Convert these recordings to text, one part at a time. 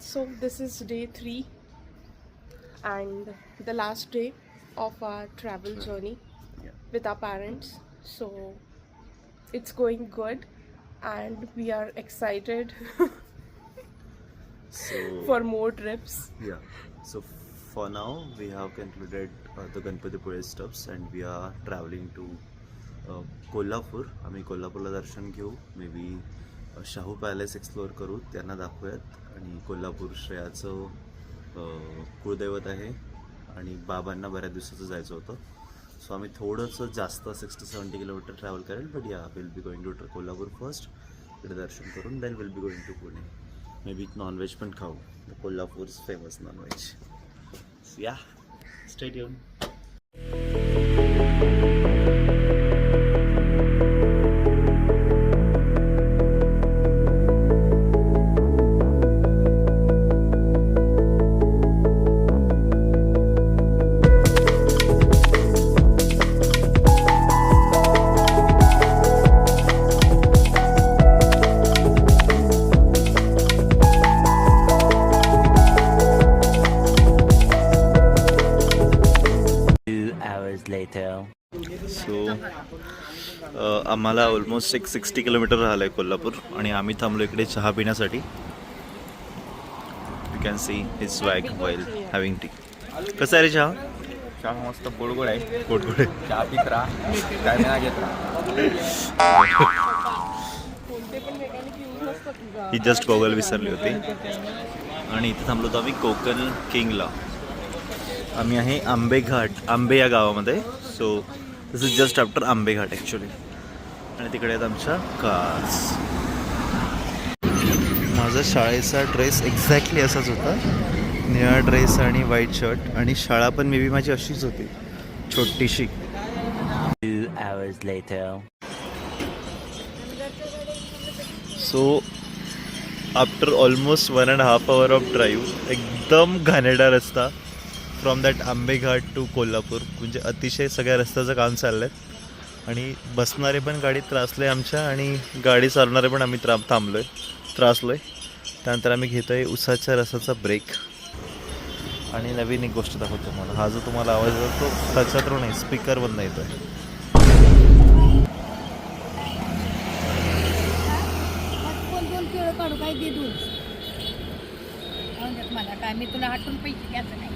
So this is day 3 and the last day of our travel journey with our parents. So it's going good and we are excited So for more trips. yeah, so for now we have concluded the Ganpatipule stops and we are traveling to Kolhapur. आम्ही कोल्हापूरला दर्शन घेऊ, may be Shahu palace explore करू, त्यांना दाखवूयात. आणि कोल्हापूर श्रेयाचं कुळदैवत आहे आणि बाबांना बऱ्याच दिवसाचं जायचं होतं. सो आम्ही थोडंसं जास्त 60-70 किलोमीटर ट्रॅव्हल करेल. But yeah will be going to Kolhapur first, इकडे दर्शन करून then will be going to Pune. Maybe non-veg पण खाऊ, Kolhapur's famous non-veg. Yeah stay tuned. So आम्हाला ऑलमोस्ट 60 किलोमीटर राहिलं आहे कोल्हापूर आणि आम्ही थांबलो इकडे चहा पिण्यासाठी. You can see his swag while having tea. कसं आहे रे चहा? चहा मस्त गोडगोड आहे. गोड आहे. चहा पित राहा, काय नाही घेत राहा. ही जस्ट गॉगल विसरली होती. आणि इथे थांबलो होतो आम्ही कोकण किंगला. आम्ही आहे आंबे या गावामध्ये. So this is just after Ambeghat actually. आणि तिकडे आहेत आमच्या कार्स. माझा शाळेचा ड्रेस एक्झॅक्टली असाच होता, निळा ड्रेस आणि व्हाईट शर्ट. आणि शाळा पण मे बी माझी अशीच होती, छोटीशी. 2 hours later. So after almost 1.5 hour of drive, एकदम घाणेरडा रस्ता from that Ambeghat to Kolhapur. म्हणजे अतिशय सगळ्या रस्त्याचं काम चाललं आहे. आणि बसणारे पण गाडीत त्रासले आमच्या आणि गाडी चालवणारे पण आम्ही त्रासलो आहे. त्यानंतर आम्ही घेतो आहे उसाच्या रसाचा ब्रेक. आणि नवीन एक गोष्ट दाखवतो मला. हा जो तुम्हाला आवाज येतो तो त्याच्यातून नाही, स्पीकरमधून येतो आहे. मला काय मी तुला हटून पैसे घ्यायचं नाही.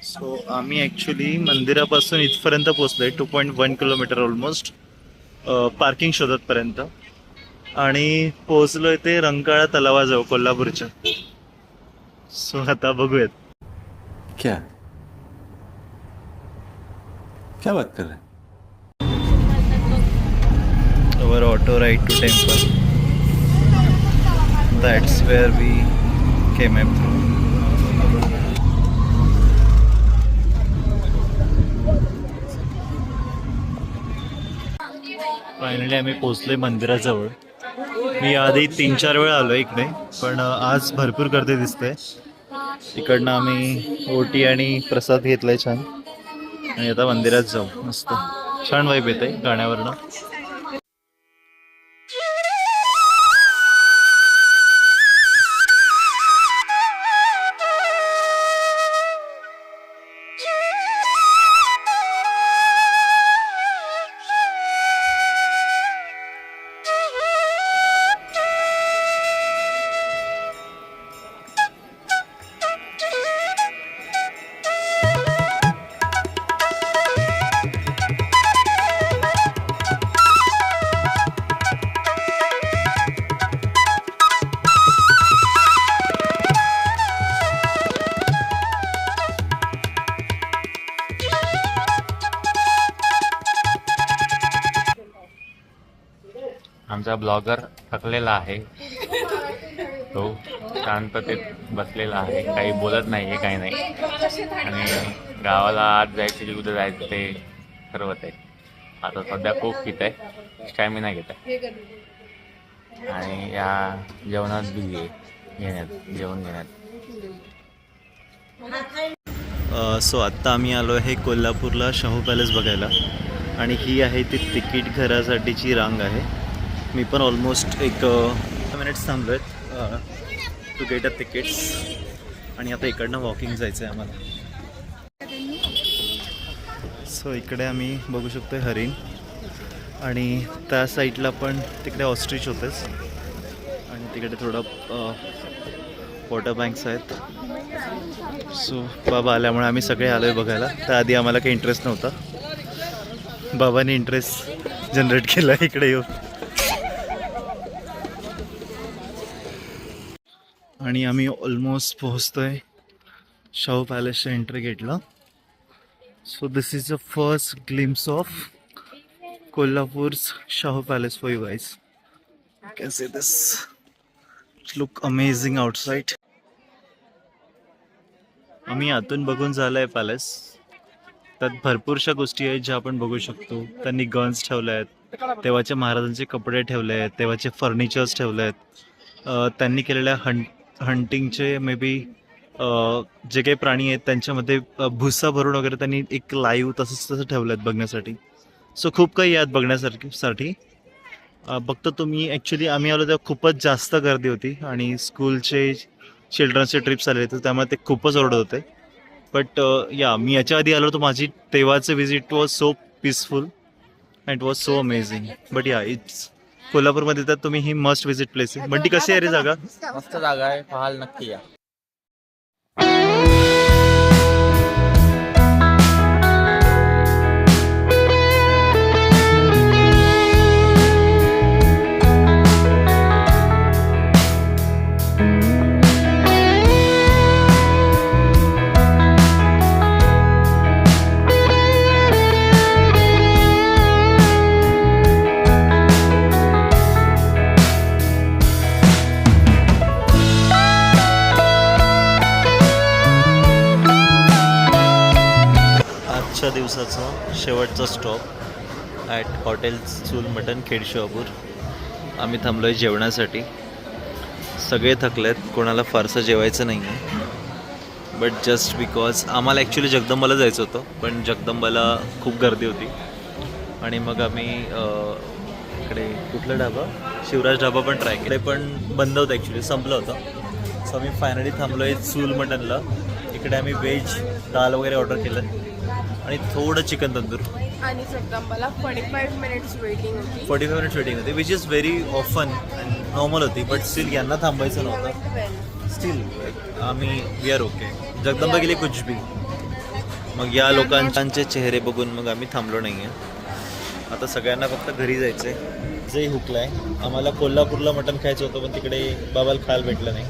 सो आम्ही ॲक्च्युली मंदिरापासून इथपर्यंत पोचलो आहे, 2.1 किलोमीटर ऑलमोस्ट, पार्किंग शोधतपर्यंत. आणि पोचलो आहे ते रंकाळा तलावाजवळ कोल्हापूरच्या. सो आता बघूयात. क्या क्या बात कर रहे हैं? Our auto ride to temple. That's where we came up through. Finally आम्ही पोचलोय मंदिराजवळ. मी आधी 3-4 वेळा आलो इकडे, पण आज भरपूर गर्दी दिसते. इकडनं आम्ही ओटी आणि प्रसाद घेतलाय छान. आणि आता मंदिरात जाऊ. मस्त छान वाईब येते गाण्यावरनं. आमचा ब्लॉगर थकलेला आहे, तो शांततेत बसलेला आहे, काही बोलत नाही आहे, काही नाही. आणि गावाला आज जायचं की उद्या जायचं ते ठरवत आहे. आता सध्या खूप पित आहे, स्टॅमिना घेत आहे. आणि या जेवणात बिझी आहे, जेवण घेण्यात. सो आत्ता आम्ही आलो आहे कोल्हापूरला शाहू पॅलेस बघायला आणि ही आहे ती तिकीट घरासाठीची रांग आहे. मी पण ऑलमोस्ट एक मिनिट्स थांबलो आहेत टू गेट अ तिकीट्स आणि आता इकडनं वॉकिंग जायचं आहे आम्हाला. सो इकडे आम्ही बघू शकतो हरिण आणि त्या साईडला पण तिकडे ऑस्ट्रिच होतेच आणि तिकडे थोडं वॉटर बँक्स आहेत. सो बाबा आल्यामुळे आम्ही सगळे आलो आहे बघायला. त्याआधी आम्हाला काही इंटरेस्ट नव्हता. बाबांनी इंटरेस्ट जनरेट केला इकडे येऊन. आणि आम्ही ऑलमोस्ट पोहोचतोय शाहू पॅलेसच्या एंट्री गेटला. So this is the first glimpse of Kolhapur's Shahu palace for you guys. You can see this. Look amazing outside. आम्ही आतून बघून झालं आहे पॅलेस. त्यात भरपूरशा गोष्टी आहेत ज्या आपण बघू शकतो. त्यांनी गन्स ठेवल्या आहेत, तेव्हाच्या महाराजांचे कपडे ठेवले आहेत, तेव्हाचे फर्निचर्स ठेवले आहेत, त्यांनी केलेल्या हंटिंगचे मे बी जे काही प्राणी आहेत त्यांच्यामध्ये भुसा भरून वगैरे त्यांनी एक लाईव्ह तसं ठेवलं आहेत बघण्यासाठी. सो खूप काही आहेत बघण्यासाठी. फक्त तुम्ही ॲक्च्युली आम्ही आलो तेव्हा खूपच जास्त गर्दी होती आणि स्कूलचे चिल्ड्रन्सचे ट्रिप्स आले तर त्यामुळे ते खूपच ओरडत होते. बट या मी याच्या आधी आलो तर माझी तेव्हाचं visit was so peaceful and it was so amazing. But या इट्स कोल्हापूरमध्ये तर तुम्ही ही मस्ट विजिट प्लेस आहे. बंटी कशी आहे रे जागा? मस्त जागा आहे, पाहाल नक्की या. आजच्या दिवसाचा शेवटचा स्टॉप ॲट हॉटेल चूल मटन खेड शहापूर. आम्ही थांबलो आहे जेवणासाठी. सगळे थकलेत, कोणाला फारसं जेवायचं नाही आहे. बट जस्ट बिकॉज आम्हाला ॲक्च्युली जगदंबाला जायचं होतं पण जगदंबाला खूप गर्दी होती आणि मग आम्ही इकडे कुठला ढाबा, शिवराज ढाबा पण ट्राय केले पण बंद होतं, ॲक्च्युली संपलं होतं. सो आम्ही फायनली थांबलो आहे चूल मटनला. इकडे आम्ही व्हेज दाल वगैरे ऑर्डर केलं आणि थोडं चिकन तंदूर. आणि जगदंबाला 45 मिनिट्स वेटिंग होती. 45 मिनिट्स वेटिंग होती which is very often and normal होती. बट स्टील यांना थांबायचं नव्हतं. स्टील आम्ही वी आर ओके. जगदंबा गेली कुछ भी. मग या लोकांचे चेहरे बघून मग आम्ही थांबलो नाही आहे. आता सगळ्यांना फक्त घरी जायचं आहे. जे हुकलं आहे. आम्हाला कोल्हापूरला मटण खायचं होतं पण तिकडे बाबाला खायला भेटलं नाही.